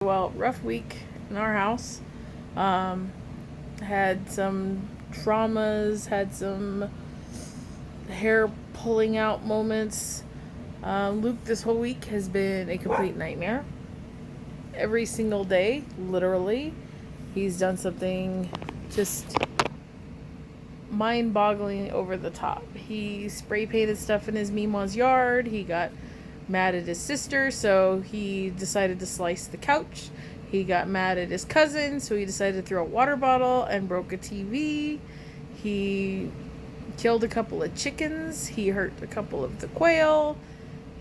well, rough week in our house. Had some traumas, had some hair pulling out moments. Luke this whole week has been a complete nightmare. Every single day, literally, he's done something just mind-boggling over the top. He spray painted stuff in his Mima's yard. He got mad at his sister, so he decided to slice the couch. He got mad at his cousin, so he decided to throw a water bottle and broke a TV. He killed a couple of chickens. He hurt a couple of the quail.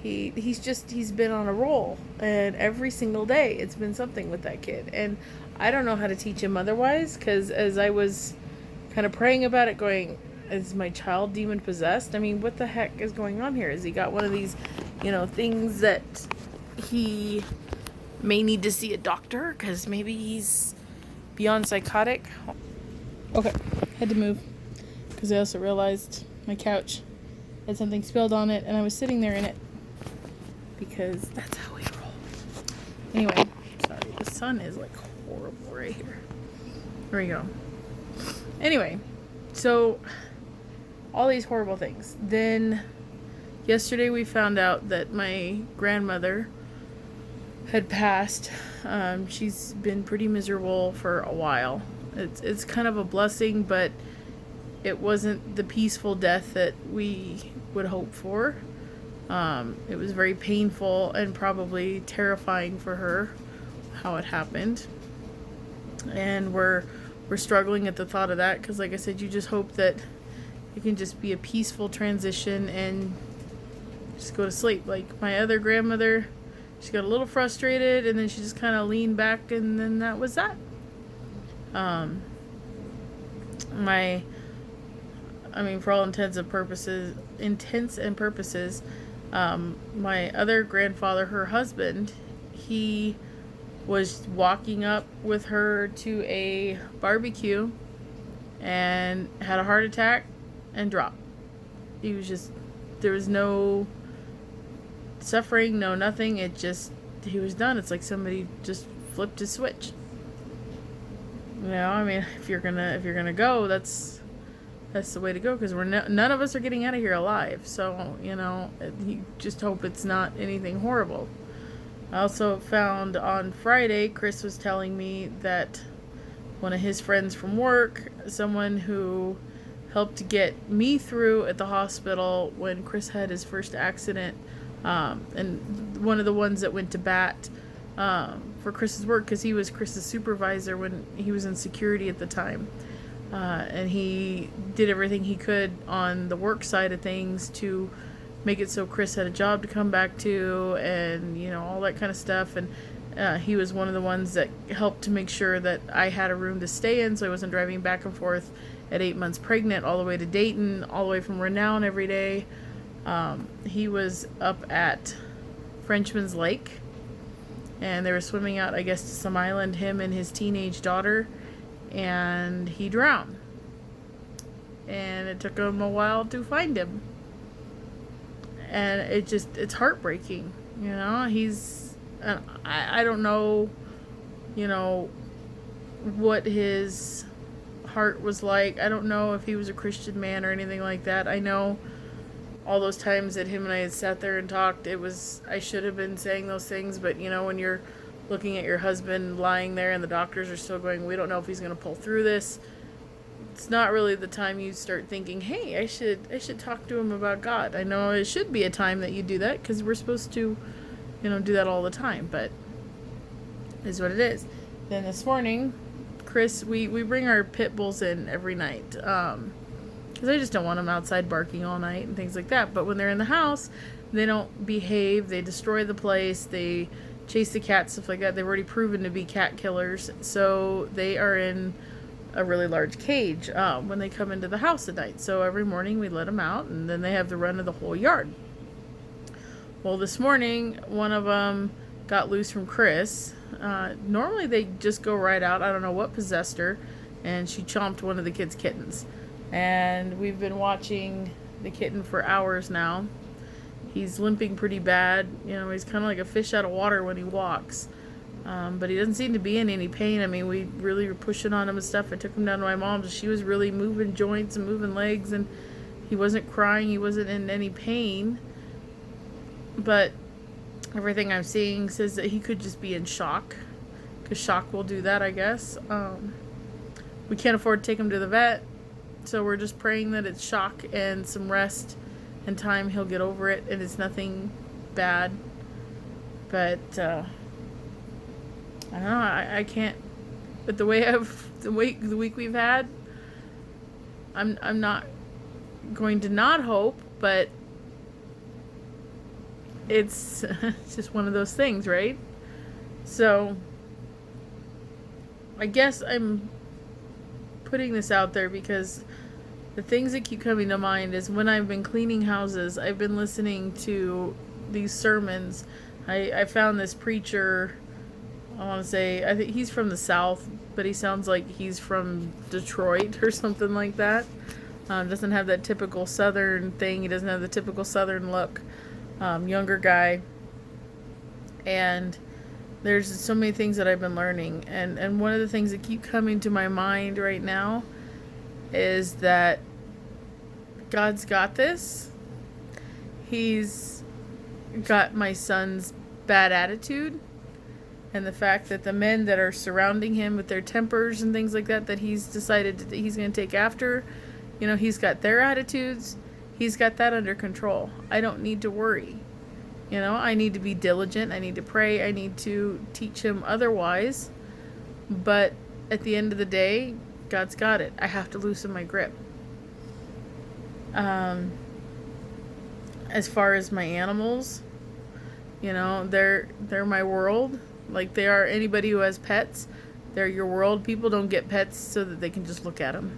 He's been on a roll, and every single day it's been something with that kid. And I don't know how to teach him otherwise, because as I was kind of praying about it, going, is my child demon possessed? I mean, what the heck is going on here? Has he got one of these, things that he may need to see a doctor? Because maybe he's beyond psychotic. Okay, had to move. Because I also realized my couch had something spilled on it, and I was sitting there in it. Because that's how we roll. Anyway, sorry, the sun is like horrible right here. There we go. Anyway, so all these horrible things. Then yesterday we found out that my grandmother had passed. She's been pretty miserable for a while. It's kind of a blessing, but it wasn't the peaceful death that we would hope for. It was very painful and probably terrifying for her how it happened. And we're struggling at the thought of that, because like I said, you just hope that it can just be a peaceful transition and just go to sleep. Like my other grandmother, she got a little frustrated and then she just kind of leaned back, and then that was that. For all intents and purposes, my other grandfather, her husband, he was walking up with her to a barbecue and had a heart attack and dropped. There was no suffering, no nothing. He was done. It's like somebody just flipped a switch. If you're gonna go, that's the way to go, because none of us are getting out of here alive. So, you just hope it's not anything horrible. I also found on Friday, Chris was telling me that one of his friends from work, someone who helped get me through at the hospital when Chris had his first accident, and one of the ones that went to bat for Chris's work, because he was Chris's supervisor when he was in security at the time. And he did everything he could on the work side of things to make it so Chris had a job to come back to, and all that kind of stuff. And he was one of the ones that helped to make sure that I had a room to stay in, so I wasn't driving back and forth at 8 months pregnant all the way to Dayton, all the way from Renown every day. He was up at Frenchman's Lake, and they were swimming out, I guess, to some island, him and his teenage daughter, and he drowned. And it took him a while to find him. And it's heartbreaking, I don't know, what his heart was like. I don't know if he was a Christian man or anything like that. I know all those times that him and I had sat there and talked, I should have been saying those things, but when you're looking at your husband lying there and the doctors are still going, we don't know if he's going to pull through this, it's not really the time you start thinking, hey, I should talk to him about God. I know it should be a time that you do that, because we're supposed to, do that all the time, but it is what it is. Then this morning, Chris, we bring our pit bulls in every night, because I just don't want them outside barking all night and things like that. But when they're in the house, they don't behave, they destroy the place, they chase the cats, stuff like that. They've already proven to be cat killers, so they are in a really large cage when they come into the house at night. So every morning we let them out, and then they have the run of the whole yard. Well, this morning, one of them got loose from Chris. Normally they just go right out. I don't know what possessed her, and she chomped one of the kids' kittens. And we've been watching the kitten for hours now. He's limping pretty bad. He's kind of like a fish out of water when he walks. But he doesn't seem to be in any pain. I mean, we really were pushing on him and stuff. I took him down to my mom's, and she was really moving joints and moving legs, and he wasn't crying. He wasn't in any pain. But everything I'm seeing says that he could just be in shock, because shock will do that, I guess. We can't afford to take him to the vet, so we're just praying that it's shock and some rest and time. He'll get over it, and it's nothing bad. But I don't know. I can't. But the week we've had, I'm not going to not hope, but it's just one of those things, right? So I guess I'm putting this out there because the things that keep coming to mind is when I've been cleaning houses, I've been listening to these sermons. I found this preacher, I want to say, I think he's from the South, but he sounds like he's from Detroit or something like that. Doesn't have that typical Southern thing. He doesn't have the typical Southern look. Younger guy. And there's so many things that I've been learning. And one of the things that keep coming to my mind right now is that God's got this. He's got my son's bad attitude. And the fact that the men that are surrounding him with their tempers and things like that, that he's decided that he's going to take after, he's got their attitudes. He's got that under control. I don't need to worry. I need to be diligent. I need to pray. I need to teach him otherwise. But at the end of the day, God's got it. I have to loosen my grip. As far as my animals, they're my world. Like they are anybody who has pets. They're your world. People don't get pets so that they can just look at them.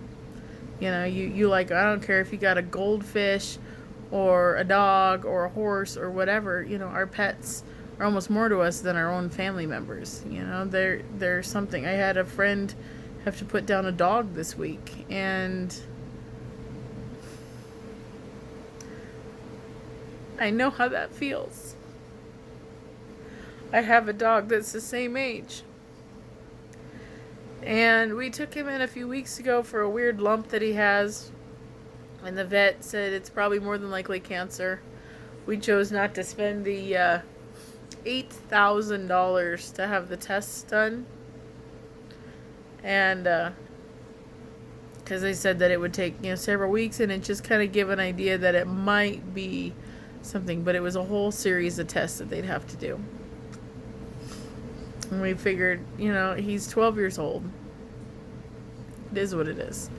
You like, I don't care if you got a goldfish or a dog or a horse or whatever, our pets are almost more to us than our own family members. They're something. I had a friend have to put down a dog this week, and I know how that feels. I have a dog that's the same age. And we took him in a few weeks ago for a weird lump that he has. And the vet said it's probably more than likely cancer. We chose not to spend the $8,000 to have the tests done. And because they said that it would take several weeks, and it just kind of give an idea that it might be something. But it was a whole series of tests that they'd have to do. And we figured, he's 12 years old. It is what it is.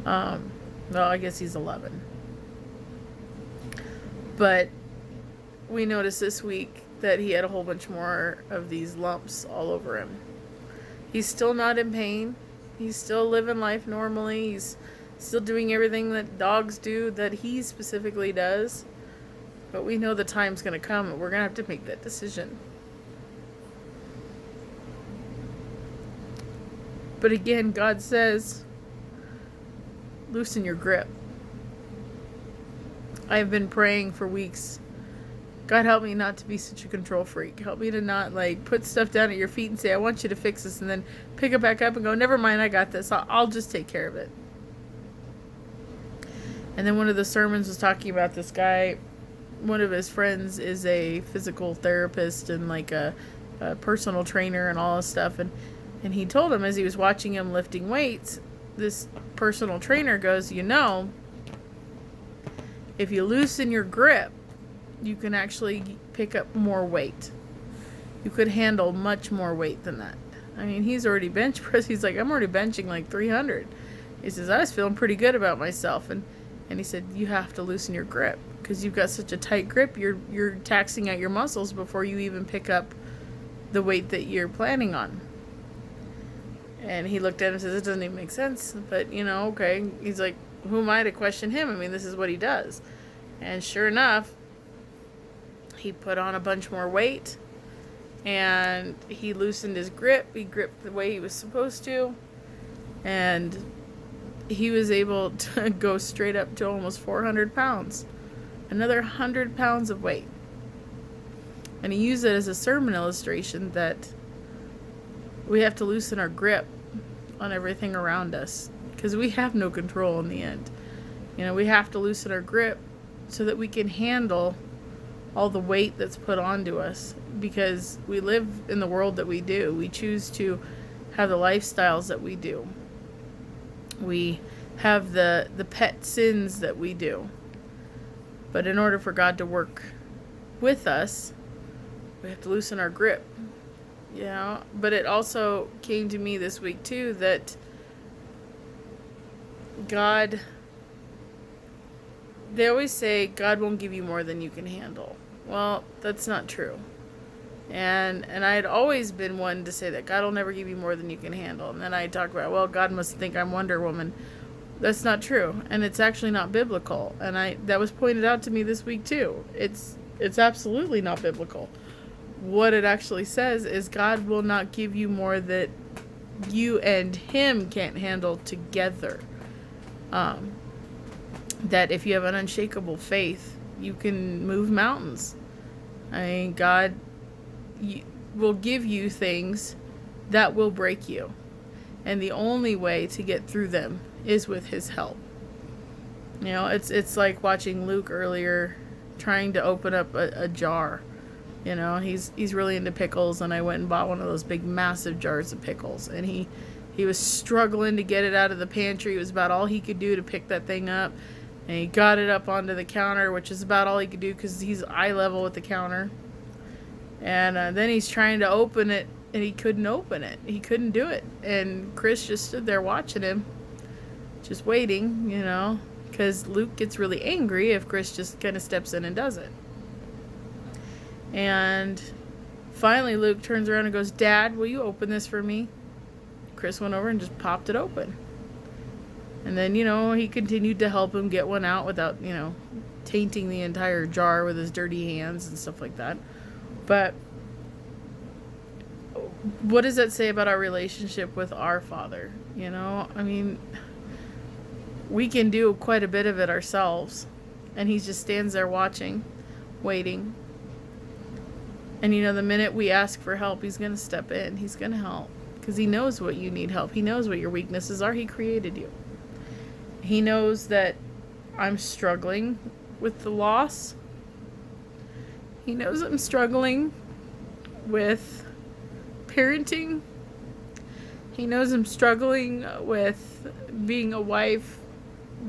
Well, I guess he's 11. But we noticed this week that he had a whole bunch more of these lumps all over him. He's still not in pain. He's still living life normally. He's still doing everything that dogs do, that he specifically does. But we know the time's going to come, and we're going to have to make that decision. But again, God says, loosen your grip. I've been praying for weeks. God, help me not to be such a control freak. Help me to not put stuff down at your feet and say, I want you to fix this, and then pick it back up and go, never mind, I got this. I'll just take care of it. And then one of the sermons was talking about this guy. One of his friends is a physical therapist and a personal trainer and all this stuff. And he told him, as he was watching him lifting weights, this personal trainer goes, if you loosen your grip, you can actually pick up more weight. You could handle much more weight than that. I mean, he's already bench pressed. He's like, I'm already benching 300. He says, I was feeling pretty good about myself. And he said, you have to loosen your grip because you've got such a tight grip. You're taxing out your muscles before you even pick up the weight that you're planning on. And he looked at him and says, it doesn't even make sense. But, okay. He's like, who am I to question him? I mean, this is what he does. And sure enough, he put on a bunch more weight. And he loosened his grip. He gripped the way he was supposed to. And he was able to go straight up to almost 400 pounds. Another 100 pounds of weight. And he used it as a sermon illustration that we have to loosen our grip on everything around us, because we have no control in the end. We have to loosen our grip so that we can handle all the weight that's put onto us, because we live in the world that we do. We choose to have the lifestyles that we do. We have the pet sins that we do. But in order for God to work with us, we have to loosen our grip. But it also came to me this week too that God, they always say God won't give you more than you can handle. Well, that's not true. And I had always been one to say that God will never give you more than you can handle. And then I talk about, well, God must think I'm Wonder Woman. That's not true. And it's actually not biblical. And that was pointed out to me this week too. It's absolutely not biblical. What it actually says is God will not give you more that you and Him can't handle together. That if you have an unshakable faith, you can move mountains. God will give you things that will break you. And the only way to get through them is with His help. It's like watching Luke earlier trying to open up a jar. He's really into pickles, and I went and bought one of those big massive jars of pickles, and he was struggling to get it out of the pantry. It was about all he could do to pick that thing up, and he got it up onto the counter, which is about all he could do because he's eye level with the counter. And then he's trying to open it, and he couldn't open it. He couldn't do it. And Chris just stood there watching him, just waiting, because Luke gets really angry if Chris just kind of steps in and does it. And finally Luke turns around and goes, "Dad, will you open this for me?" Chris went over and just popped it open. And then, he continued to help him get one out without, tainting the entire jar with his dirty hands and stuff like that. But what does that say about our relationship with our Father? We can do quite a bit of it ourselves, and He just stands there watching, waiting. And the minute we ask for help, He's going to step in. He's going to help, because He knows what you need help. He knows what your weaknesses are. He created you. He knows that I'm struggling with the loss. He knows I'm struggling with parenting. He knows I'm struggling with being a wife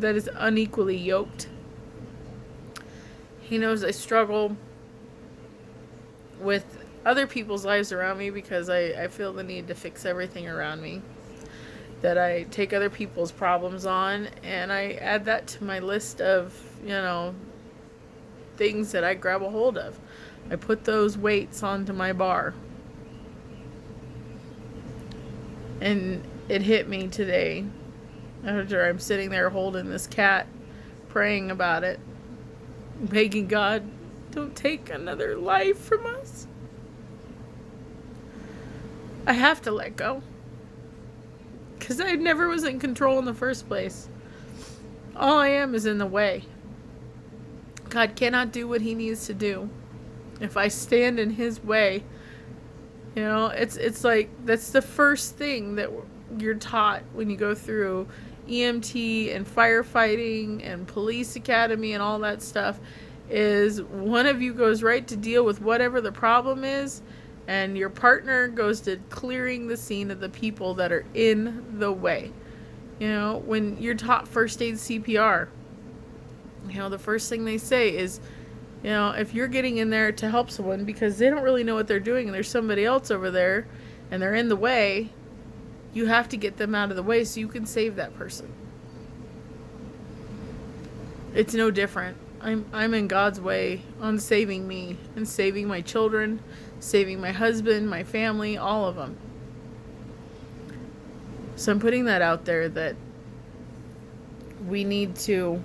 that is unequally yoked. He knows I struggle with other people's lives around me because I feel the need to fix everything around me. That I take other people's problems on, and I add that to my list of, things that I grab a hold of. I put those weights onto my bar. And it hit me today, after I'm sitting there holding this cat, praying about it, begging God, don't take another life from us. I have to let go. Because I never was in control in the first place. All I am is in the way. God cannot do what He needs to do. If I stand in His way, it's like, that's the first thing that you're taught when you go through EMT and firefighting and police academy and all that stuff, is one of you goes right to deal with whatever the problem is, and your partner goes to clearing the scene of the people that are in the way. When you're taught first aid CPR, the first thing they say is, if you're getting in there to help someone because they don't really know what they're doing and there's somebody else over there and they're in the way, you have to get them out of the way so you can save that person. It's no different. I'm in God's way on saving me and saving my children, saving my husband, my family, all of them. So I'm putting that out there, that we need to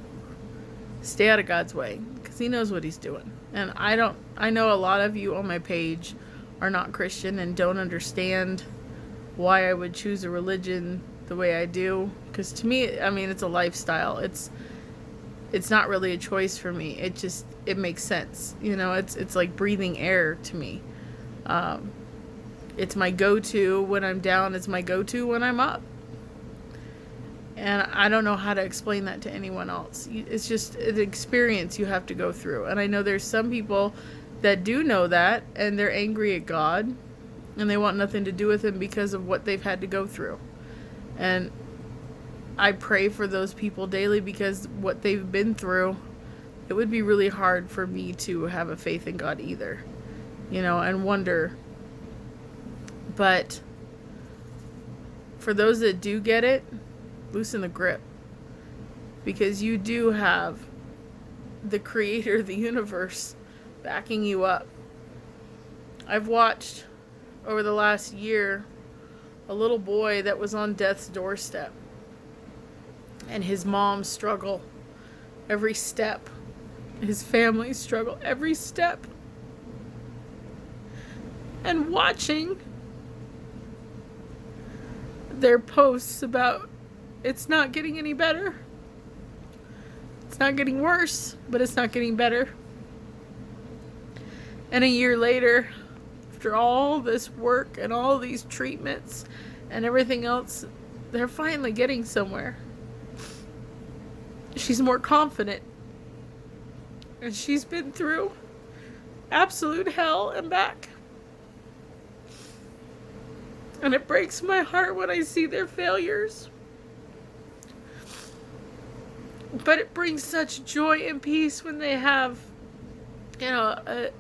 stay out of God's way, because He knows what He's doing. And I know a lot of you on my page are not Christian and don't understand why I would choose a religion the way I do. Because to me, it's a lifestyle. It's not really a choice for me. It makes sense. It's like breathing air to me. It's my go-to when I'm down. It's my go-to when I'm up. And I don't know how to explain that to anyone else. It's just an experience you have to go through. And I know there's some people that do know that, and they're angry at God, and they want nothing to do with Him because of what they've had to go through. And I pray for those people daily, because what they've been through, it would be really hard for me to have a faith in God either, and wonder. But for those that do get it, loosen the grip, because you do have the Creator of the universe backing you up. I've watched over the last year a little boy that was on death's doorstep, and his mom struggle every step, his family struggle every step, and watching their posts about it's not getting any better. It's not getting worse, but it's not getting better. And a year later, after all this work and all these treatments and everything else, they're finally getting somewhere. She's more confident. And she's been through absolute hell and back. And it breaks my heart when I see their failures. But it brings such joy and peace when they have, a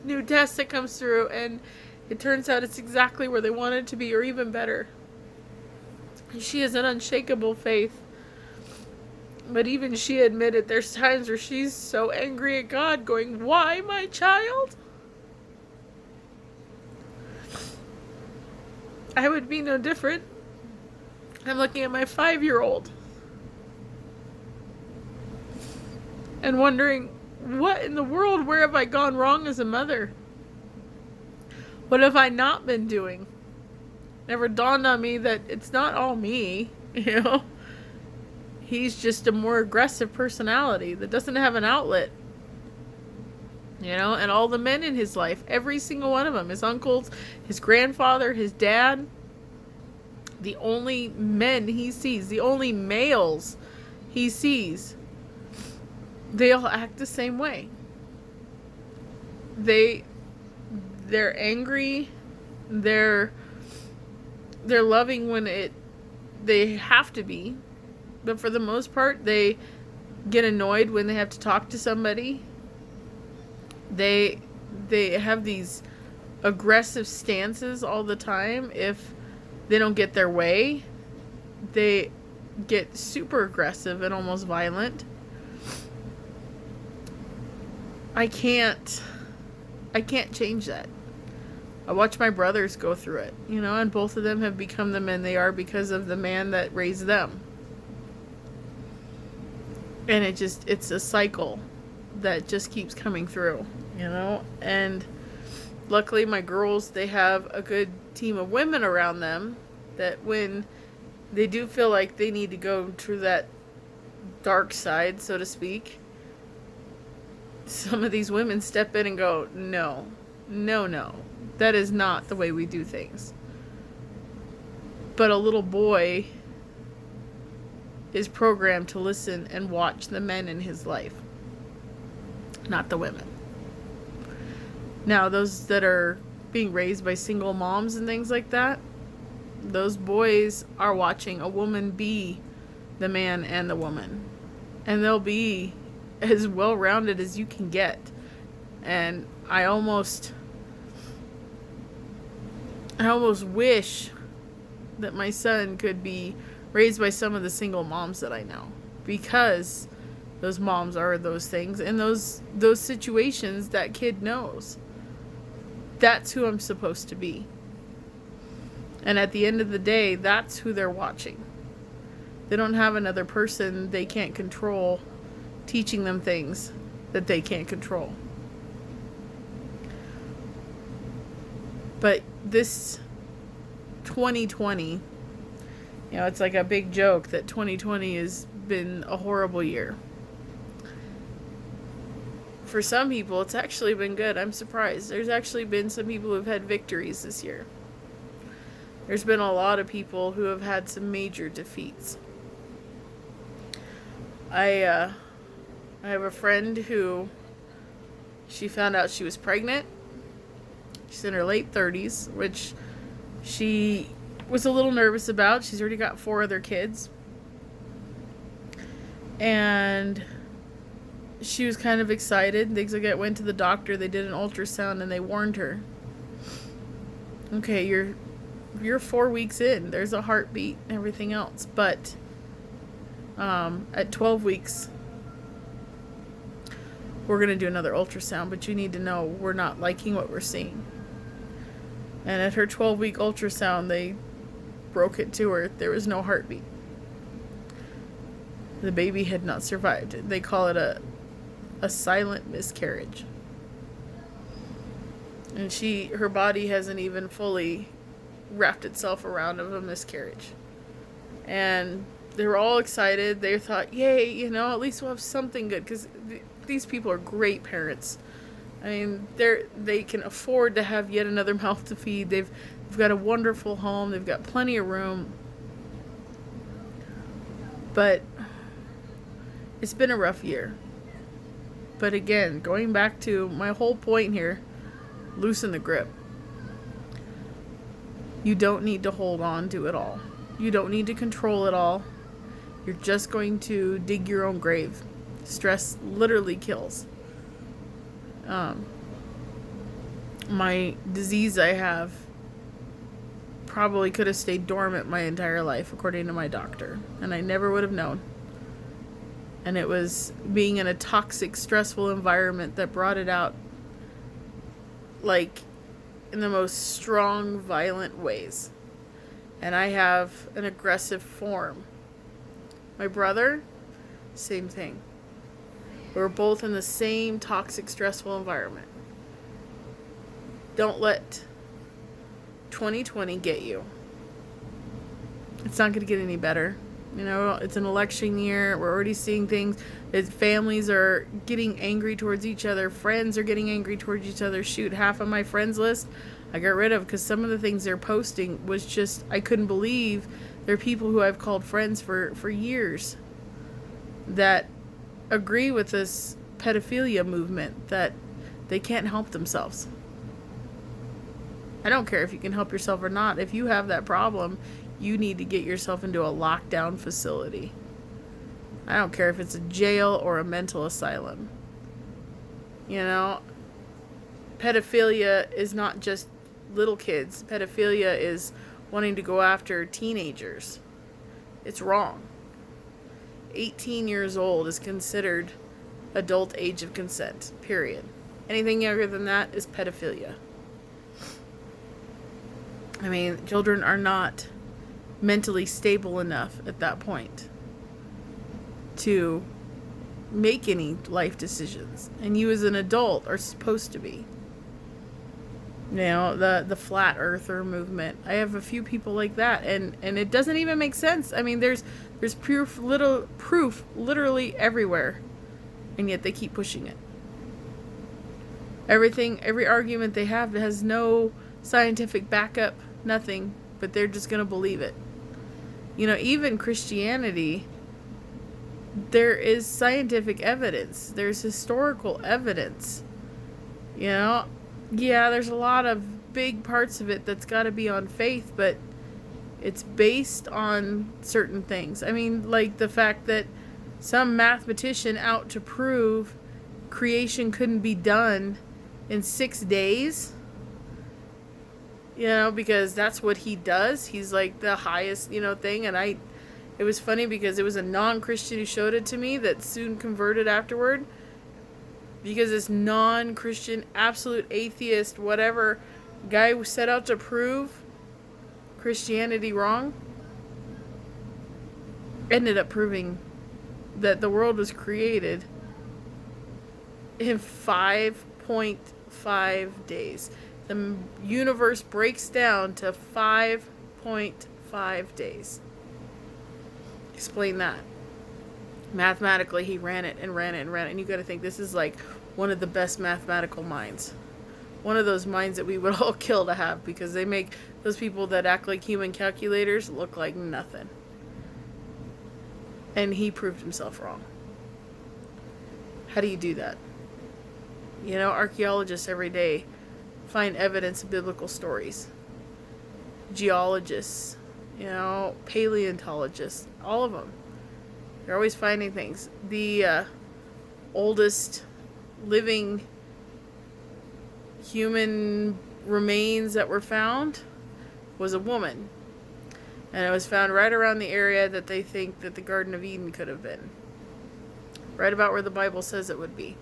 new test that comes through and it turns out it's exactly where they wanted it to be, or even better. And she has an unshakable faith. But even she admitted there's times where she's so angry at God, going, "Why, my child?" I would be no different. I'm looking at my 5-year-old and wondering, what in the world, where have I gone wrong as a mother? What have I not been doing? Never dawned on me that it's not all me, He's just a more aggressive personality that doesn't have an outlet. And all the men in his life, every single one of them, his uncles, his grandfather, his dad, the only men he sees, the only males he sees, they all act the same way. They're angry, they're loving when they have to be, but for the most part, they get annoyed when they have to talk to somebody. They have these aggressive stances all the time. If they don't get their way, they get super aggressive and almost violent. I can't change that. I watch my brothers go through it, and both of them have become the men they are because of the man that raised them. And it's a cycle that just keeps coming through, and luckily my girls, they have a good team of women around them that when they do feel like they need to go to that dark side, so to speak, some of these women step in and go, no, that is not the way we do things. But a little boy is programmed to listen and watch the men in his life, not the women. Now, those that are being raised by single moms and things like that, those boys are watching a woman be the man and the woman. And they'll be as well-rounded as you can get. And I almost wish that my son could be raised by some of the single moms that I know, because those moms are those things, and those situations that kid knows. That's who I'm supposed to be. And at the end of the day, that's who they're watching. They don't have another person they can't control teaching them things that they can't control. But this 2020, it's like a big joke that 2020 has been a horrible year. For some people, it's actually been good. I'm surprised. There's actually been some people who've had victories this year. There's been a lot of people who have had some major defeats. I have a friend who, she found out she was pregnant. She's in her late 30s, which she was a little nervous about. She's already got 4 other kids. And she was kind of excited. They went to the doctor, they did an ultrasound, and they warned her. Okay, you're 4 weeks in. There's a heartbeat and everything else. But at 12 weeks, we're going to do another ultrasound, but you need to know we're not liking what we're seeing. And at her 12-week ultrasound, they broke it to her. There was no heartbeat. The baby had not survived. They call it a silent miscarriage. And her body hasn't even fully wrapped itself around of a miscarriage. And they were all excited. They thought, yay, at least we'll have something good. Because these people are great parents. I mean, they can afford to have yet another mouth to feed. They've got a wonderful home. They've got plenty of room. But it's been a rough year. But again, going back to my whole point here, loosen the grip. You don't need to hold on to it all. You don't need to control it all. You're just going to dig your own grave. Stress literally kills. My disease I have probably could have stayed dormant my entire life, according to my doctor. And I never would have known. And it was being in a toxic, stressful environment that brought it out, like, in the most strong, violent ways. And I have an aggressive form. My brother, same thing. We're both in the same toxic, stressful environment. Don't let 2020 get you. It's not going to get any better. It's an election year. We're already seeing things. Families are getting angry towards each other. Friends are getting angry towards each other. Shoot, half of my friends list I got rid of because some of the things they're posting was just, I couldn't believe. They're people who I've called friends for years that agree with this pedophilia movement, that they can't help themselves. I don't care if you can help yourself or not. If you have that problem, you need to get yourself into a lockdown facility. I don't care if it's a jail or a mental asylum. Pedophilia is not just little kids. Pedophilia is wanting to go after teenagers. It's wrong. 18 years old is considered adult age of consent, period. Anything younger than that is pedophilia. I mean, children are not mentally stable enough at that point to make any life decisions. And you as an adult are supposed to be. The flat earther movement. I have a few people like that, and it doesn't even make sense. I mean, there's proof literally everywhere, and yet they keep pushing it. Every argument they have has no scientific backup, nothing, but they're just going to believe it. Even Christianity, there is scientific evidence. There's historical evidence. Yeah, there's a lot of big parts of it that's got to be on faith, but it's based on certain things. I mean, like the fact that some mathematician out to prove creation couldn't be done in 6 days. Because that's what he does. He's like the highest, thing. And it was funny because it was a non-Christian who showed it to me that soon converted afterward. Because this non-Christian, absolute atheist, whatever guy who set out to prove Christianity wrong, ended up proving that the world was created in 5.5 days. The universe breaks down to 5.5 days. Explain that. Mathematically, he ran it. And you got to think this is like one of the best mathematical minds. One of those minds that we would all kill to have, because they make Those people that act like human calculators look like nothing. And he proved himself wrong. How do you do that? You know, archaeologists every day find evidence of biblical stories. Geologists, you know, paleontologists, all of them. They're always finding things. The oldest living human remains that were found was a woman. And it was found right around the area that they think that the Garden of Eden could have been. Right about where the Bible says it would be.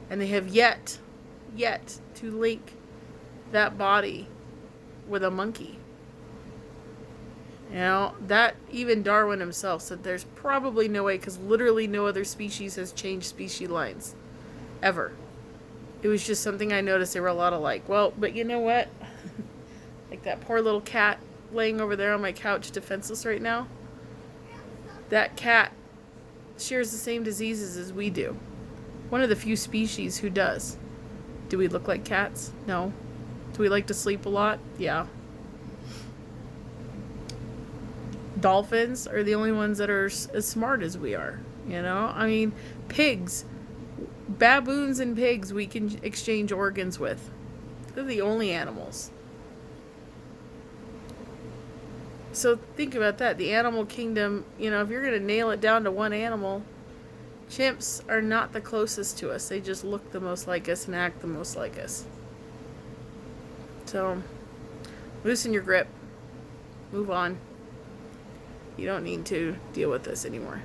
And they have yet to link that body with a monkey. You know, that even Darwin himself said there's probably no way, because literally no other species has changed species lines. Ever. It was just something I noticed they were a lot alike. Well, but you know what? Like that poor little cat laying over there on my couch defenseless right now. That cat shares the same diseases as we do. One of the few species who does. Do we look like cats? No. Do we like to sleep a lot? Yeah. Dolphins are the only ones that are as smart as we are. You know? I mean, pigs. Baboons and pigs we can exchange organs with. They're the only animals. So think about that. The animal kingdom, you know, if you're going to nail it down to one animal, chimps are not the closest to us. They just look the most like us and act the most like us. So, loosen your grip. Move on. You don't need to deal with this anymore.